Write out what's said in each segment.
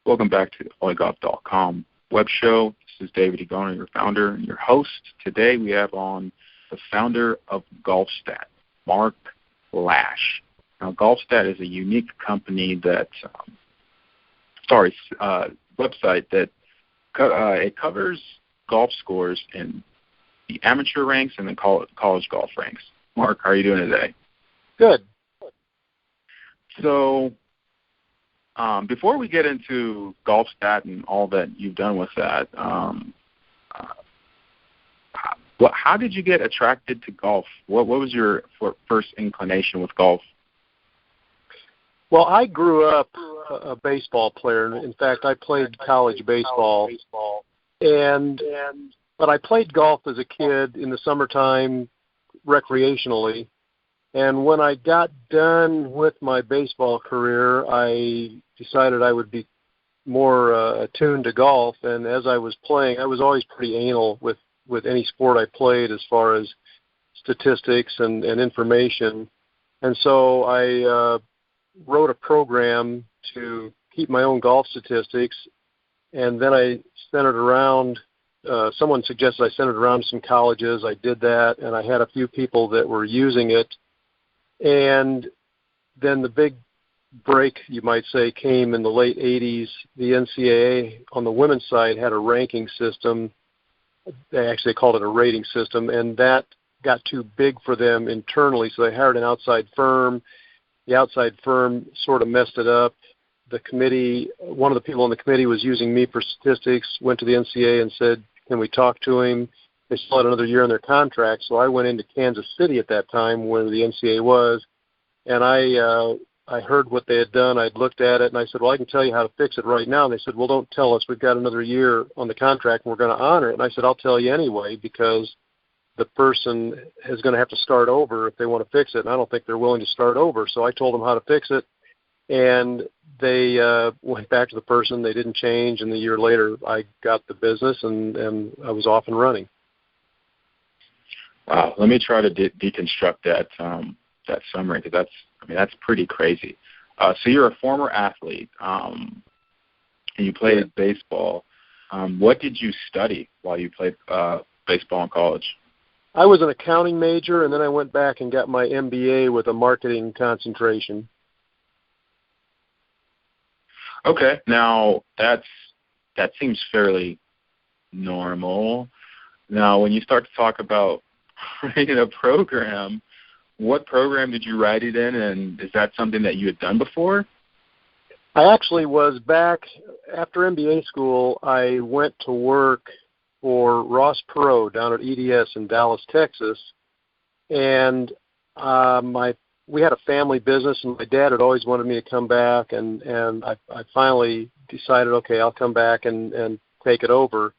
Welcome back to the onlygolf.com web show. This is David Igono, your founder and your host. Today we have on the founder of GolfStat, Mark Laesch. Now, GolfStat is a unique company that, website that it covers golf scores in the amateur ranks and the college golf ranks. Mark, how are you doing today? Good. So, before we get into GolfStat and all that you've done with that, how did you get attracted to golf? What was your first inclination with golf? Well, I grew up a baseball player. In fact, I played college baseball, but I played golf as a kid in the summertime recreationally. And when I got done with my baseball career, I decided I would be more attuned to golf. And as I was playing, I was always pretty anal with any sport I played as far as statistics and information. And so I wrote a program to keep my own golf statistics, and then I sent it around. Someone suggested I send it around to some colleges. I did that, and I had a few people that were using it. And then the big break, you might say, came in the late 80s. The NCAA on the women's side had a ranking system. They actually called it a rating system, and that got too big for them internally, so they hired an outside firm. The outside firm sort of messed it up. The committee, one of the people on the committee was using me for statistics, went to the NCAA and said, can we talk to him? They still had another year in their contract, so I went into Kansas City at that time where the NCAA was, and I heard what they had done. I'd looked at it, and I said, well, I can tell you how to fix it right now. And they said, well, don't tell us. We've got another year on the contract, and we're going to honor it. And I said, I'll tell you anyway, because the person is going to have to start over if they want to fix it, and I don't think they're willing to start over. So I told them how to fix it, and they went back to the person. They didn't change, and a year later I got the business, and I was off and running. Wow, let me try to deconstruct that summary, because that's pretty crazy. So you're a former athlete, and you played baseball. What did you study while you played baseball in college? I was an accounting major, and then I went back and got my MBA with a marketing concentration. Okay, now that seems fairly normal. Now, when you start to talk about writing a program, what program did you write it in, and is that something that you had done before? I actually was back after MBA school. I went to work for Ross Perot down at EDS in Dallas, Texas, and we had a family business, and my dad had always wanted me to come back, and I finally decided, okay, I'll come back and take it over.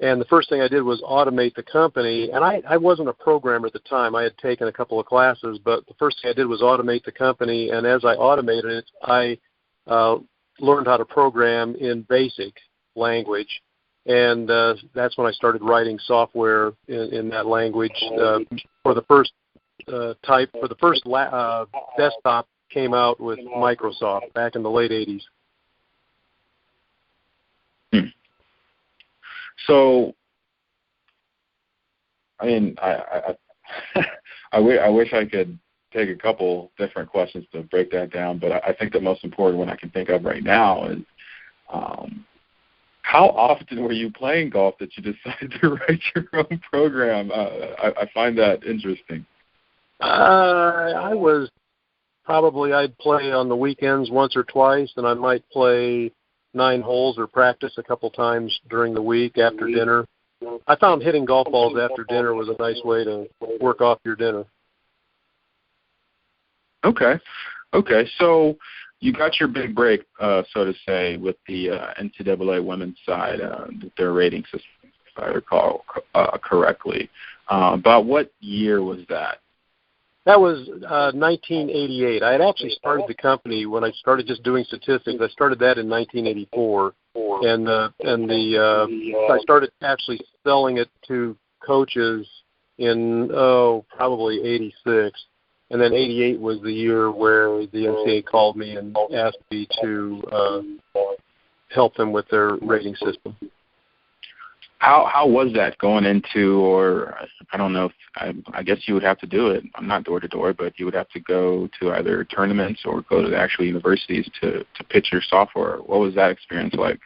And the first thing I did was automate the company. And I wasn't a programmer at the time. I had taken a couple of classes, but the first thing I did was automate the company. And as I automated it, I learned how to program in BASIC language. And that's when I started writing software in that language. For the first desktop came out with Microsoft back in the late 80s. So, I wish I could take a couple different questions to break that down, but I think the most important one I can think of right now is how often were you playing golf that you decided to write your own program? I find that interesting. I'd play on the weekends once or twice, and I might play 9 holes or practice a couple times during the week after dinner. I found hitting golf balls after dinner was a nice way to work off your dinner. Okay. So you got your big break, so to say, with the NCAA women's side, their rating system, if I recall correctly. About what year was that? That was 1988. I had actually started the company when I started just doing statistics. I started that in 1984, and I started actually selling it to coaches in probably 86, and then 88 was the year where the NCAA called me and asked me to help them with their rating system. How was that going into, or I don't know, I guess you would have to do it, not door to door, but you would have to go to either tournaments or go to the actual universities to pitch your software. What was that experience like?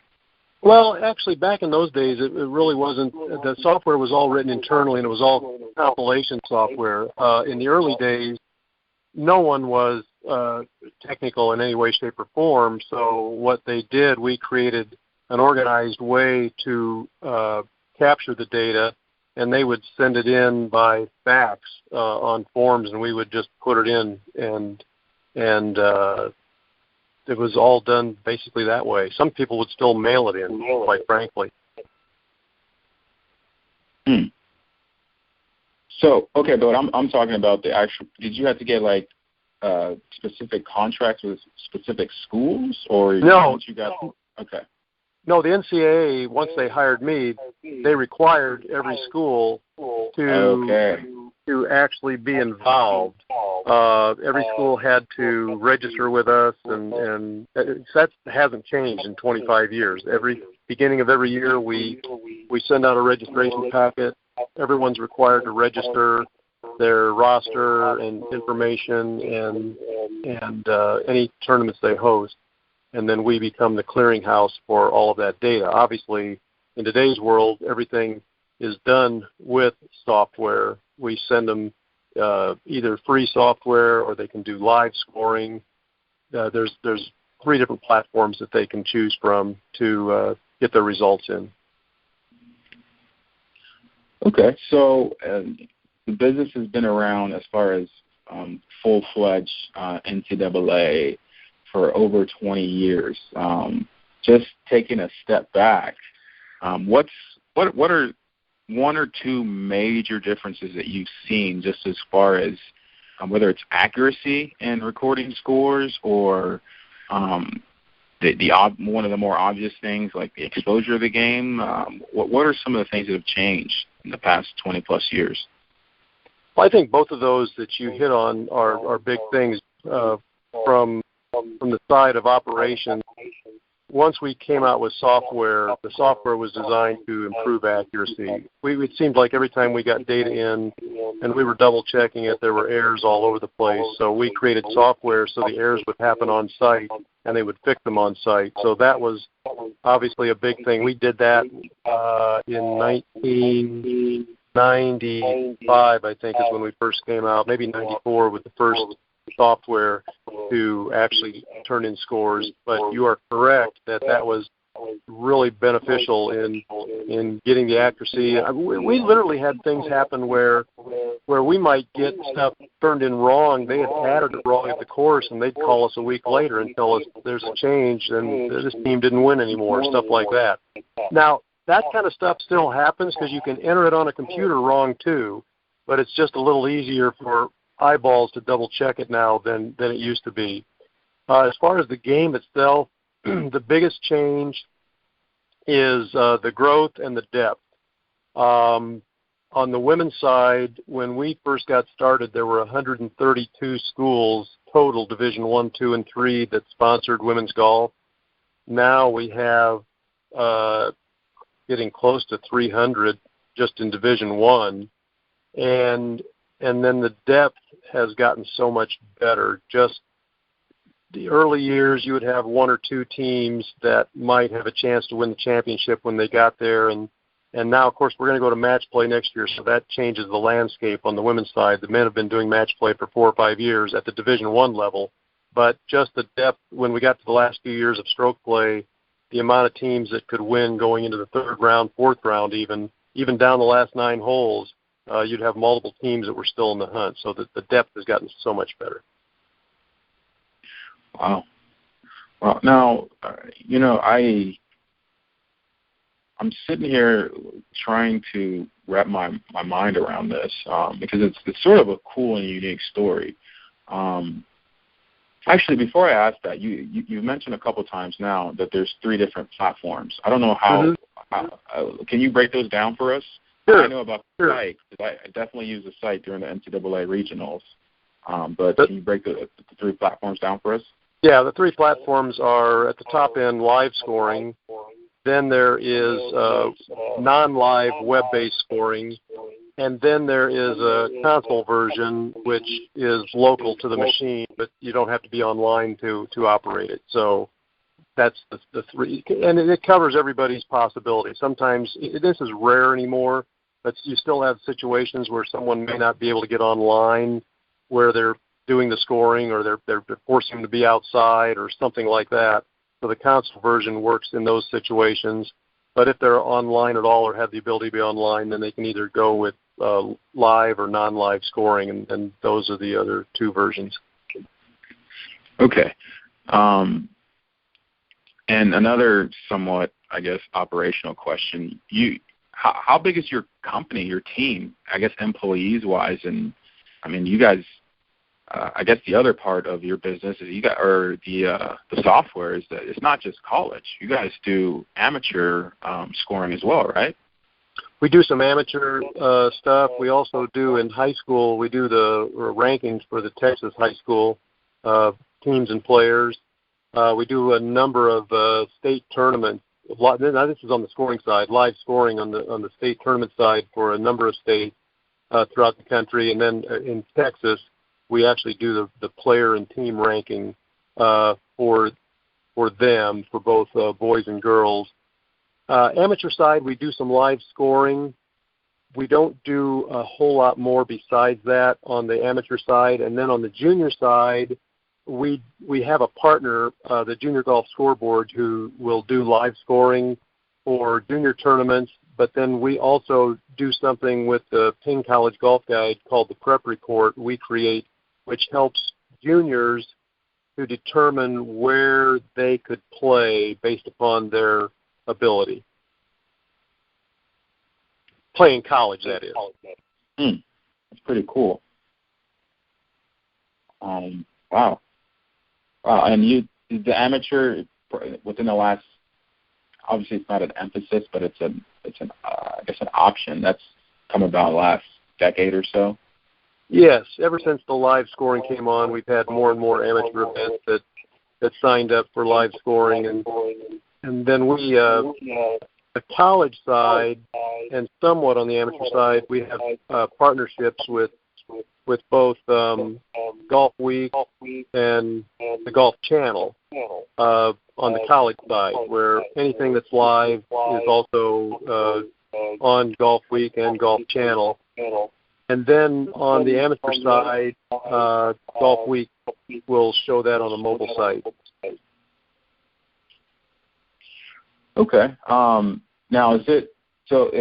Well, actually, back in those days, it really wasn't. The software was all written internally, and it was all compilation software. In the early days, no one was technical in any way, shape, or form. So what they did, we created an organized way to capture the data, and they would send it in by fax on forms, and we would just put it in, and it was all done basically that way. Some people would still mail it in, quite frankly. So, okay, but I'm talking about the actual. Did you have to get like specific contracts with specific schools, or no? You got okay. No, the NCAA, once they hired me, they required every school to actually be involved. Every school had to register with us, and that hasn't changed in 25 years. Every beginning of every year, we send out a registration packet. Everyone's required to register their roster and information and any tournaments they host. And then we become the clearinghouse for all of that data. Obviously, in today's world, everything is done with software. We send them either free software or they can do live scoring. There's 3 different platforms that they can choose from to get their results in. Okay, so the business has been around as far as full-fledged NCAA for over 20 years. Just taking a step back, what are 1 or 2 major differences that you've seen just as far as whether it's accuracy in recording scores or one of the more obvious things like the exposure of the game? What are some of the things that have changed in the past 20-plus years? Well, I think both of those that you hit on are big things from the side of operations. Once we came out with software, the software was designed to improve accuracy. It seemed like every time we got data in and we were double-checking it, there were errors all over the place. So we created software so the errors would happen on site and they would fix them on site. So that was obviously a big thing. We did that in 1995, I think, is when we first came out, maybe 94 with the first software to actually turn in scores. But you are correct that was really beneficial in getting the accuracy. We literally had things happen where we might get stuff turned in wrong. They had added it wrong at the course, and they'd call us a week later and tell us there's a change and this team didn't win anymore, stuff like that. Now, that kind of stuff still happens because you can enter it on a computer wrong too, but it's just a little easier for eyeballs to double check it now than it used to be. As far as the game itself, the biggest change is the growth and the depth. On the women's side, when we first got started, there were 132 schools total, Division 1, 2, and 3, that sponsored women's golf. Now we have getting close to 300 just in Division 1, and then the depth has gotten so much better. Just the early years, you would have 1 or 2 teams that might have a chance to win the championship when they got there, and now, of course, we're going to go to match play next year, so that changes the landscape on the women's side. The men have been doing match play for 4 or 5 years at the Division 1 level, but just the depth, when we got to the last few years of stroke play, the amount of teams that could win going into the 3rd round, 4th round even down the last 9 holes, you'd have multiple teams that were still in the hunt. So the depth has gotten so much better. Wow. Well, now, I'm sitting here trying to wrap my mind around this because it's sort of a cool and unique story. Actually, before I ask that, you mentioned a couple times now that there's 3 different platforms. I don't know how. Can you break those down for us? Sure. I know about the site because I definitely use the site during the NCAA regionals. But can you break the 3 platforms down for us? Yeah, the three platforms are at the top end live scoring. Then there is non-live web-based scoring. And then there is a console version, which is local to the machine, but you don't have to be online to operate it. So that's the three. And it covers everybody's possibility. Sometimes this is rare anymore, but you still have situations where someone may not be able to get online, where they're doing the scoring or they're forcing them to be outside or something like that. So the console version works in those situations. But if they're online at all or have the ability to be online, then they can either go with live or non-live scoring, and those are the other two versions. Okay. And another somewhat, I guess, operational question. How big is your company, your team, I guess, employees-wise? And, I mean, you guys, I guess the other part of your business is the software is that it's not just college. You guys do amateur scoring as well, right? We do some amateur stuff. We also do in high school. We do the rankings for the Texas high school teams and players. We do a number of state tournaments. Now this is on the scoring side, live scoring on the state tournament side for a number of states throughout the country. And then in Texas, we actually do the player and team ranking for them, for both boys and girls. Amateur side, we do some live scoring. We don't do a whole lot more besides that on the amateur side. And then on the junior side, we have a partner, the Junior Golf Scoreboard, who will do live scoring for junior tournaments. But then we also do something with the Ping College Golf Guide called the Prep Report we create, which helps juniors to determine where they could play based upon their ability. Play in college, that is. That's pretty cool. Wow. And the amateur within the last, obviously it's not an emphasis, but it's an I guess an option that's come about last decade or so. Yes, ever since the live scoring came on, we've had more and more amateur events that signed up for live scoring, and then we the college side and somewhat on the amateur side, we have partnerships with both Golf Week and the Golf Channel on the college side, where anything that's live is also on Golf Week and Golf Channel. And then on the amateur side, Golf Week will show that on a mobile site. Okay. Now, if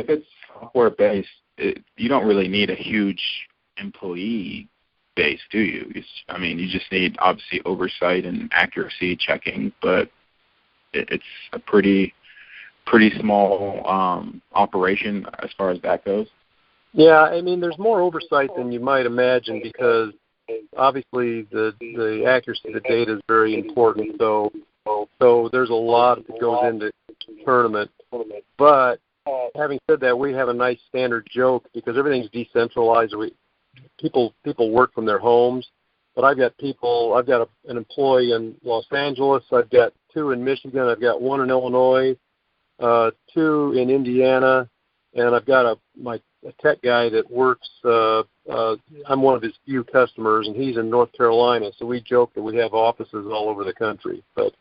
it's software-based, you don't really need a huge employee base, do you? You just need, obviously, oversight and accuracy checking, but it's a pretty small operation as far as that goes. Yeah, there's more oversight than you might imagine because obviously the accuracy of the data is very important. So there's a lot that goes into the tournament. But having said that, we have a nice standard joke because everything's decentralized. People work from their homes. But I've got an employee in Los Angeles. I've got two in Michigan. I've got one in Illinois, two in Indiana, and I've got a tech guy that works. I'm one of his few customers, and he's in North Carolina. So we joke that we have offices all over the country. But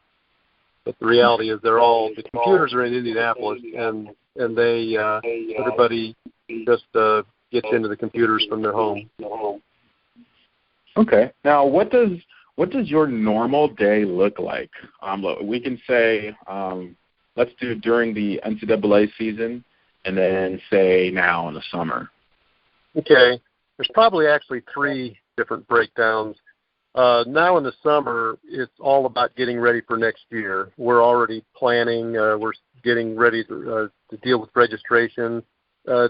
the reality is the computers are in Indianapolis, and they everybody just gets into the computers from their home. Okay. Now, what does your normal day look like? We can say, let's do during the NCAA season, and then say now in the summer. Okay. There's probably actually three different breakdowns. Now in the summer, it's all about getting ready for next year. We're already planning. We're getting ready to deal with registration,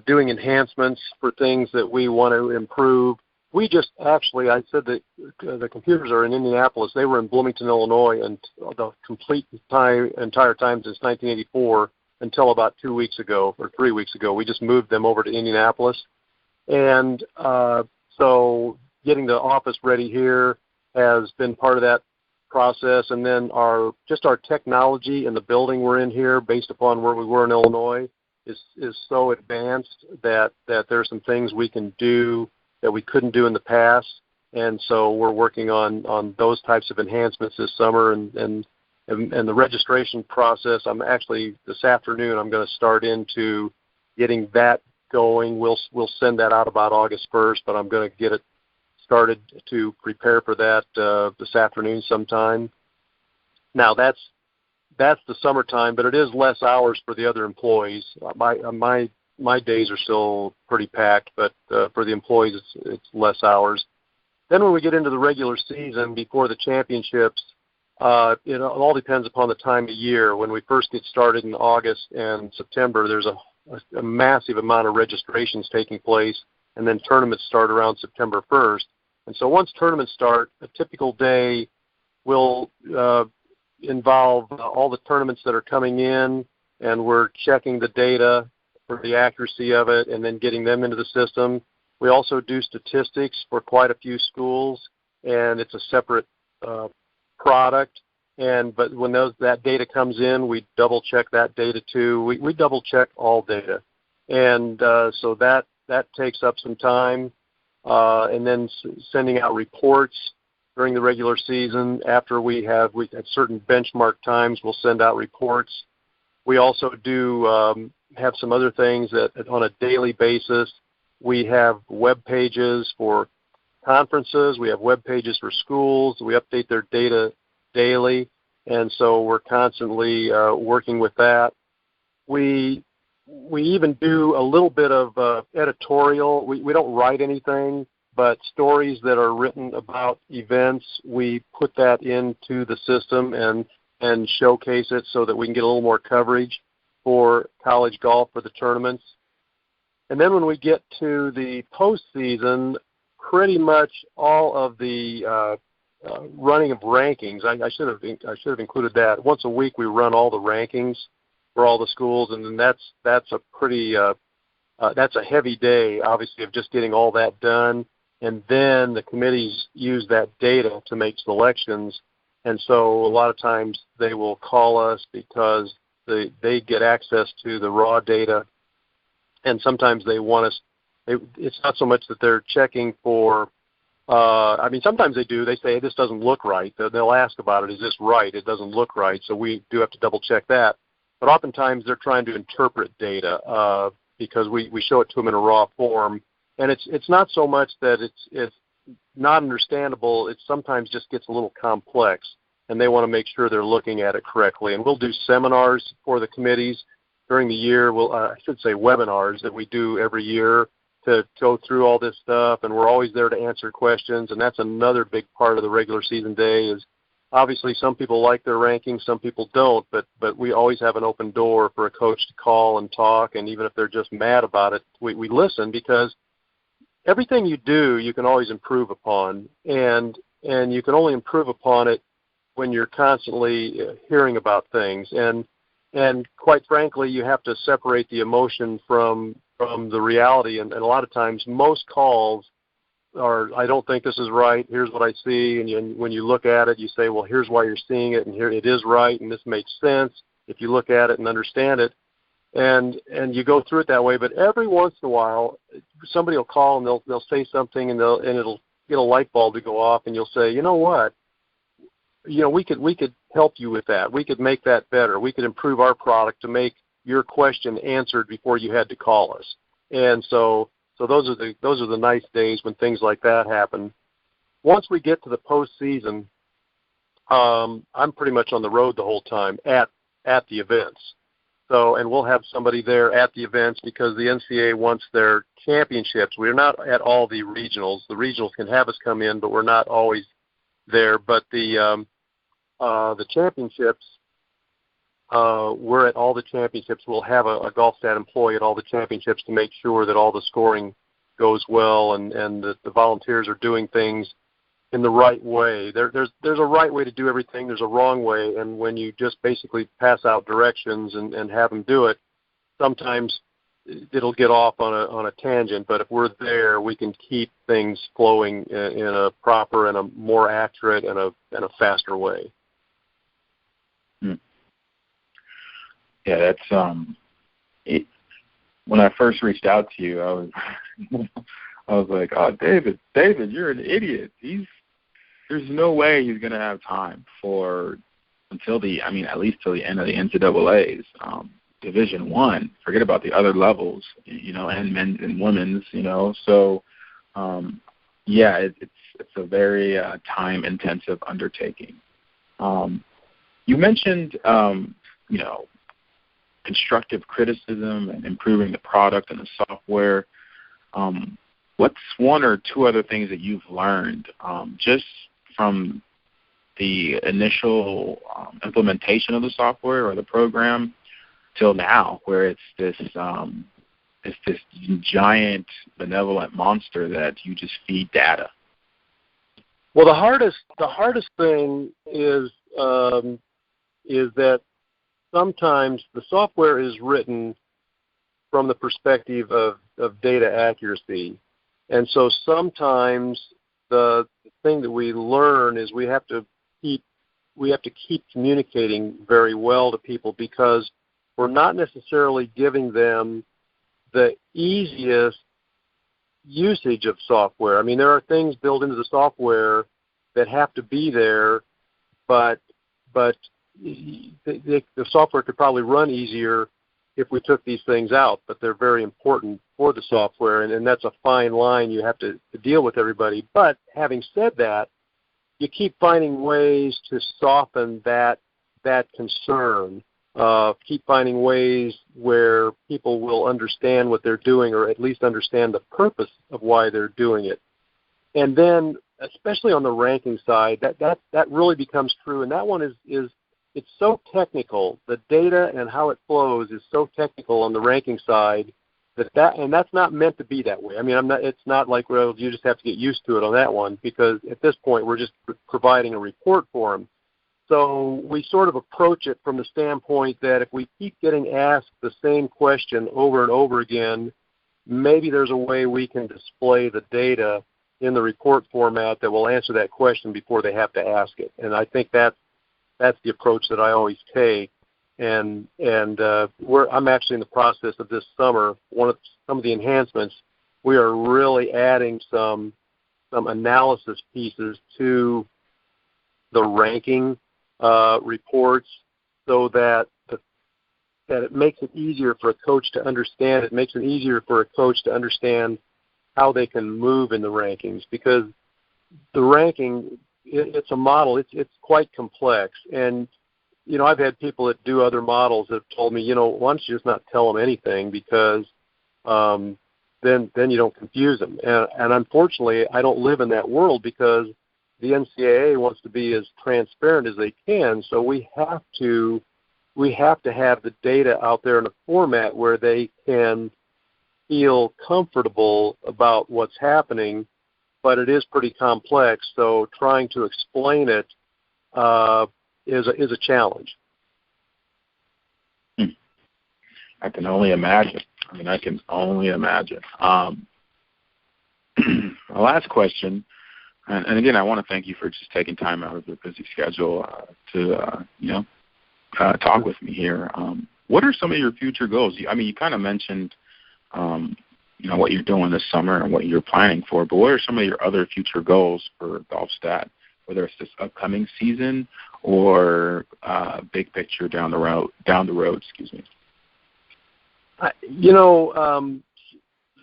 doing enhancements for things that we want to improve. We just actually, I said that the computers are in Indianapolis. They were in Bloomington, Illinois, and the complete entire time since 1984 until about 2 weeks ago or 3 weeks ago. We just moved them over to Indianapolis. And so getting the office ready here has been part of that process, and then our technology in the building we're in here, based upon where we were in Illinois, is so advanced that there's some things we can do that we couldn't do in the past, and so we're working on those types of enhancements this summer, and the registration process. I'm actually this afternoon I'm going to start into getting that going. We'll send that out about August 1st, but I'm going to get it started to prepare for that this afternoon sometime. Now that's the summertime, but it is less hours for the other employees. My days are still pretty packed, but for the employees it's less hours. Then when we get into the regular season before the championships, it all depends upon the time of year. When we first get started in August and September, there's a massive amount of registrations taking place, and then tournaments start around September 1st. And so once tournaments start, a typical day will involve all the tournaments that are coming in, and we're checking the data for the accuracy of it and then getting them into the system. We also do statistics for quite a few schools, and it's a separate product. But when that data comes in, we double check that data too. We double check all data, and so that takes up some time. And then sending out reports during the regular season. After we at certain benchmark times, we'll send out reports. We also do have some other things that on a daily basis. We have web pages for conferences. We have web pages for schools. We update their data daily, and so we're constantly working with that. We even do a little bit of editorial. We don't write anything, but stories that are written about events, we put that into the system and showcase it so that we can get a little more coverage for college golf for the tournaments. And then when we get to the postseason, pretty much all of the running of rankings. I should have included that. Once a week we run all the rankings for all the schools, and then that's a pretty that's a heavy day, obviously, of just getting all that done. And then the committees use that data to make selections, and so a lot of times they will call us because they get access to the raw data, and sometimes they want us. It's not so much that they're checking for. Sometimes they do. They say, hey, this doesn't look right. They'll ask about it. Is this right? It doesn't look right. So we do have to double check that. But oftentimes they're trying to interpret data because we show it to them in a raw form. And it's not so much that it's not understandable. It sometimes just gets a little complex, and they want to make sure they're looking at it correctly. And we'll do seminars for the committees during the year. I should say webinars that we do every year to go through all this stuff, and we're always there to answer questions. And that's another big part of the regular season day is obviously some people like their rankings, some people don't, but we always have an open door for a coach to call and talk, and even if they're just mad about it, we listen, because everything you do you can always improve upon, and you can only improve upon it when you're constantly hearing about things. And quite frankly, you have to separate the emotion from the reality, and a lot of times most calls are, I don't think this is right, here's what I see, and when you look at it, you say, well, here's why you're seeing it, and here it is right, and this makes sense if you look at it and understand it, and you go through it that way. But every once in a while, somebody will call and they'll say something, and it'll get a light bulb to go off, and you'll say, you know what, we could help you with that. We could make that better. We could improve our product to make your question answered before you had to call us. And so those are the nice days when things like that happen. Once we get to the postseason, I'm pretty much on the road the whole time at the events. And we'll have somebody there at the events because the NCAA wants their championships. We're not at all the regionals. The regionals can have us come in, but we're not always there. But the championships, we're at all the championships. We'll have a GolfStat employee at all the championships to make sure that all the scoring goes well and that the volunteers are doing things in the right way. There's a right way to do everything. There's a wrong way, and when you just basically pass out directions and have them do it, sometimes it'll get off on a tangent. But if we're there, we can keep things flowing in a proper and a more accurate and a faster way. Yeah, that's it. When I first reached out to you, I was like, oh, David, you're an idiot. There's no way he's going to have time at least till the end of the NCAA's Division I. Forget about the other levels, and men's and women's, So, it's a very time-intensive undertaking. You mentioned, constructive criticism and improving the product and the software. What's one or two other things that you've learned just from the initial implementation of the software or the program till now, where it's this giant benevolent monster that you just feed data? Well, the hardest thing is that sometimes the software is written from the perspective of data accuracy. And so sometimes the thing that we learn is we have to keep communicating very well to people, because we're not necessarily giving them the easiest usage of software. I mean, there are things built into the software that have to be there, but the software could probably run easier if we took these things out, but they're very important for the software, and that's a fine line you have to deal with everybody. But having said that, you keep finding ways to soften that concern, keep finding ways where people will understand what they're doing, or at least understand the purpose of why they're doing it. And then, especially on the ranking side, that really becomes true, and that one is it's so technical. The data and how it flows is so technical on the ranking side and that's not meant to be that way. I mean, it's not like, well, you just have to get used to it on that one, because at this point we're just providing a report for them. So we sort of approach it from the standpoint that if we keep getting asked the same question over and over again, maybe there's a way we can display the data in the report format that will answer that question before they have to ask it. And I think that's the approach that I always take. And I'm actually in the process of this summer. Some of the enhancements, we are really adding some analysis pieces to the ranking reports, so that it makes it easier for a coach to understand. It makes it easier for a coach to understand how they can move in the rankings, because the ranking, it's a model. It's quite complex. And I've had people that do other models that have told me, why don't you just not tell them anything, because then you don't confuse them. And unfortunately, I don't live in that world, because the NCAA wants to be as transparent as they can. So we have to have the data out there in a format where they can feel comfortable about what's happening, but it is pretty complex. So trying to explain it is a challenge. I can only imagine. A last question, and again, I want to thank you for just taking time out of your busy schedule to talk with me here. What are some of your future goals? You kind of mentioned what you're doing this summer and what you're planning for, but what are some of your other future goals for GolfStat, whether it's this upcoming season or big picture down the road? Excuse me.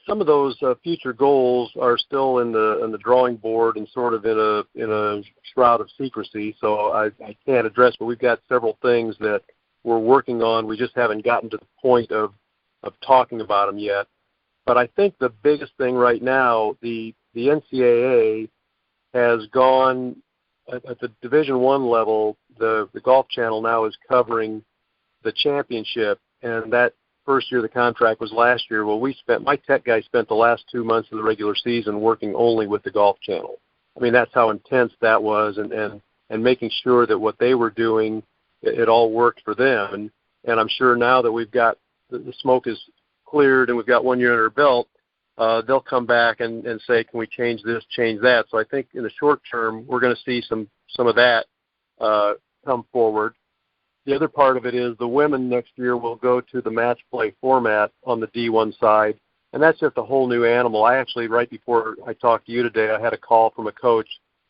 Some of those future goals are still in the drawing board and sort of in a shroud of secrecy, so I can't address. But we've got several things that we're working on. We just haven't gotten to the point of talking about them yet. But I think the biggest thing right now, the NCAA has gone at the Division I level. The Golf Channel now is covering the championship, and that first year of the contract was last year. Well, my tech guy spent the last 2 months of the regular season working only with the Golf Channel. I mean, that's how intense that was, and making sure that what they were doing, it all worked for them. And I'm sure now that we've got the smoke is cleared and we've got 1 year under our belt, they'll come back and say, can we change this, change that? So I think in the short term, we're going to see some of that come forward. The other part of it is the women next year will go to the match play format on the D1 side, and that's just a whole new animal. I actually, right before I talked to you today, I had a call from a coach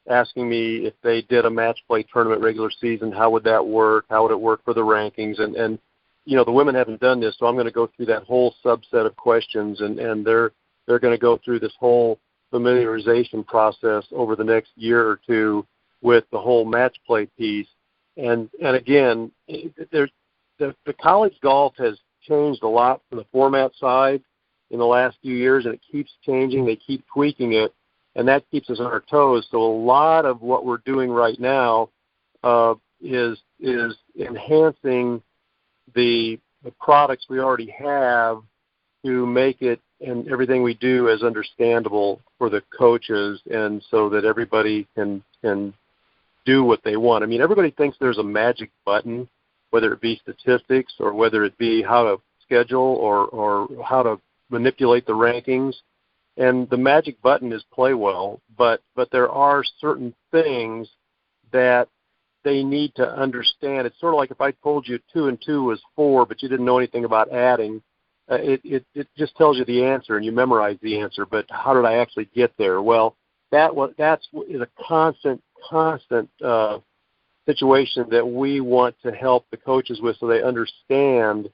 asking me if they did a match play tournament regular season, how would that work? How would it work for the rankings? And you know, the women haven't done this, so I'm going to go through that whole subset of questions, and they're going to go through this whole familiarization process over the next year or two with the whole match play piece. And again, the college golf has changed a lot from the format side in the last few years, and it keeps changing. They keep tweaking it, and that keeps us on our toes. So a lot of what we're doing right now is enhancing the products we already have to make it and everything we do as understandable for the coaches, and so that everybody can do what they want. I mean, everybody thinks there's a magic button, whether it be statistics or whether it be how to schedule or how to manipulate the rankings. And the magic button is play well, but there are certain things that they need to understand. It's sort of like if I told you 2 and 2 was 4, but you didn't know anything about adding, it just tells you the answer and you memorize the answer, but how did I actually get there? Well, that's a constant situation that we want to help the coaches with, so they understand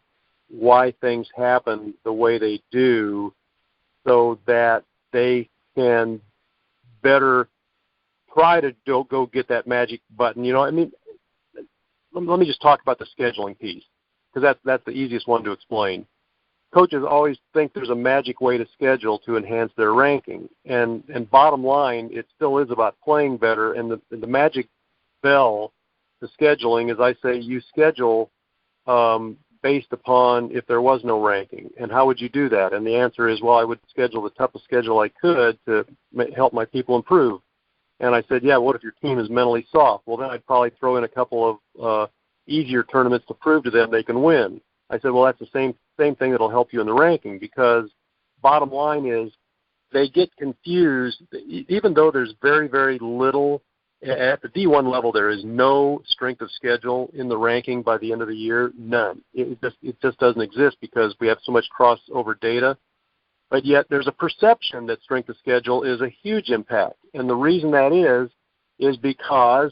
why things happen the way they do, so that they can better try to go get that magic button. You know, I mean, let me just talk about the scheduling piece, because that's the easiest one to explain. Coaches always think there's a magic way to schedule to enhance their ranking, and bottom line, it still is about playing better. And the magic bell to scheduling is, I say, you schedule based upon if there was no ranking. And how would you do that? And the answer is, well, I would schedule the toughest schedule I could to help my people improve. And I said, yeah, what if your team is mentally soft? Well, then I'd probably throw in a couple of easier tournaments to prove to them they can win. I said, well, that's the same thing that'll help you in the ranking, because bottom line is they get confused. Even though there's very, very little at the D1 level, there is no strength of schedule in the ranking by the end of the year, none. It just doesn't exist because we have so much crossover data. But yet there's a perception that strength of schedule is a huge impact. And the reason that is because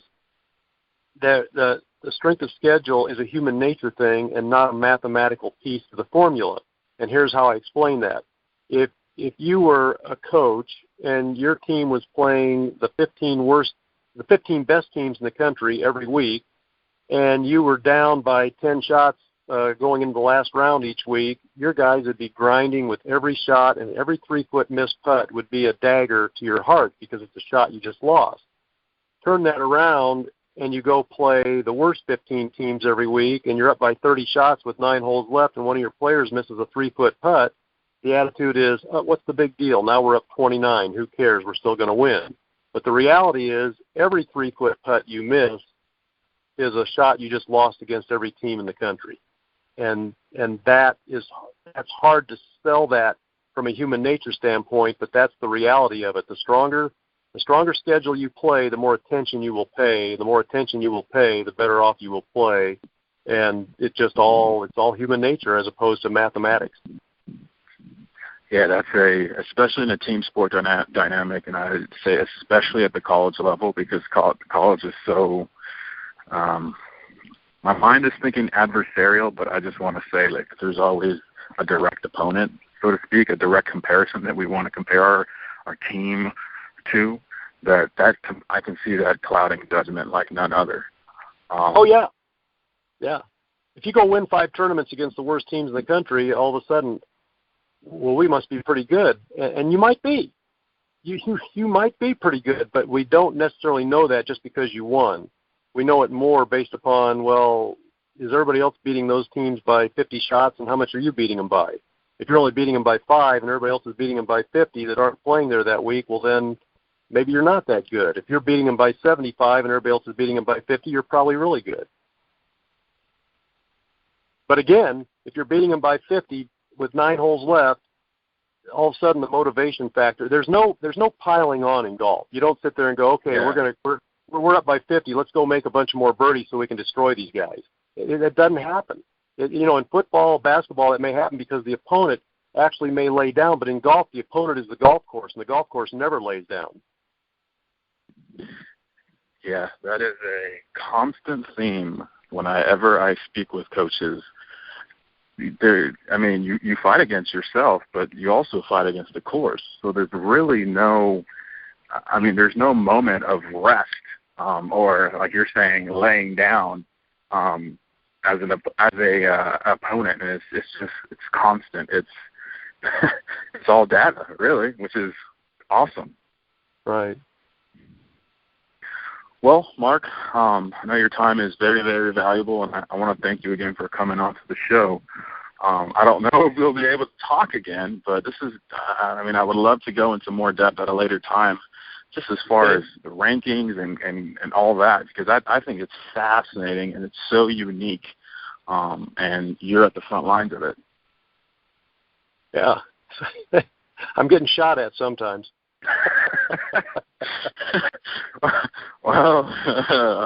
the strength of schedule is a human nature thing and not a mathematical piece to the formula. And here's how I explain that. If you were a coach and your team was playing the 15 best teams in the country every week, and you were down by 10 shots going into the last round each week, your guys would be grinding with every shot, and every 3-foot missed putt would be a dagger to your heart because it's a shot you just lost. Turn that around and you go play the worst 15 teams every week, and you're up by 30 shots with 9 holes left, and one of your players misses a 3-foot putt. The attitude is, what's the big deal? Now we're up 29. Who cares? We're still going to win. But the reality is every 3-foot putt you miss is a shot you just lost against every team in the country. And that's hard to sell that from a human nature standpoint, but that's the reality of it. The stronger schedule you play, the more attention you will pay. The more attention you will pay, the better off you will play. And it's all human nature as opposed to mathematics. Yeah, that's especially in a team sport dynamic, and I would say especially at the college level, because college is so, my mind is thinking adversarial, but I just want to say, like, there's always a direct opponent, so to speak, a direct comparison that we want to compare our team to, that I can see that clouding judgment like none other. Yeah. If you go win 5 tournaments against the worst teams in the country, all of a sudden, well, we must be pretty good, and you might be. You might be pretty good, but we don't necessarily know that just because you won. We know it more based upon, well, is everybody else beating those teams by 50 shots, and how much are you beating them by? If you're only beating them by 5 and everybody else is beating them by 50 that aren't playing there that week, well, then maybe you're not that good. If you're beating them by 75 and everybody else is beating them by 50, you're probably really good. But again, if you're beating them by 50, with 9 holes left, all of a sudden the motivation factor. There's no piling on in golf. You don't sit there and go, okay, we're up by 50. Let's go make a bunch of more birdies so we can destroy these guys. It doesn't happen. In football, basketball, it may happen because the opponent actually may lay down, but in golf, the opponent is the golf course, and the golf course never lays down. Yeah, that is a constant theme whenever I speak with coaches. You fight against yourself, but you also fight against the course. So there's really there's no moment of rest, or like you're saying, laying down, as a opponent. And it's constant. It's it's all data, really, which is awesome. Right. Well, Mark, I know your time is very, very valuable, and I want to thank you again for coming on to the show. I don't know if we'll be able to talk again, but this is, I would love to go into more depth at a later time, just as far as the rankings and all that, because I think it's fascinating and it's so unique, and you're at the front lines of it. Yeah. I'm getting shot at sometimes. Well,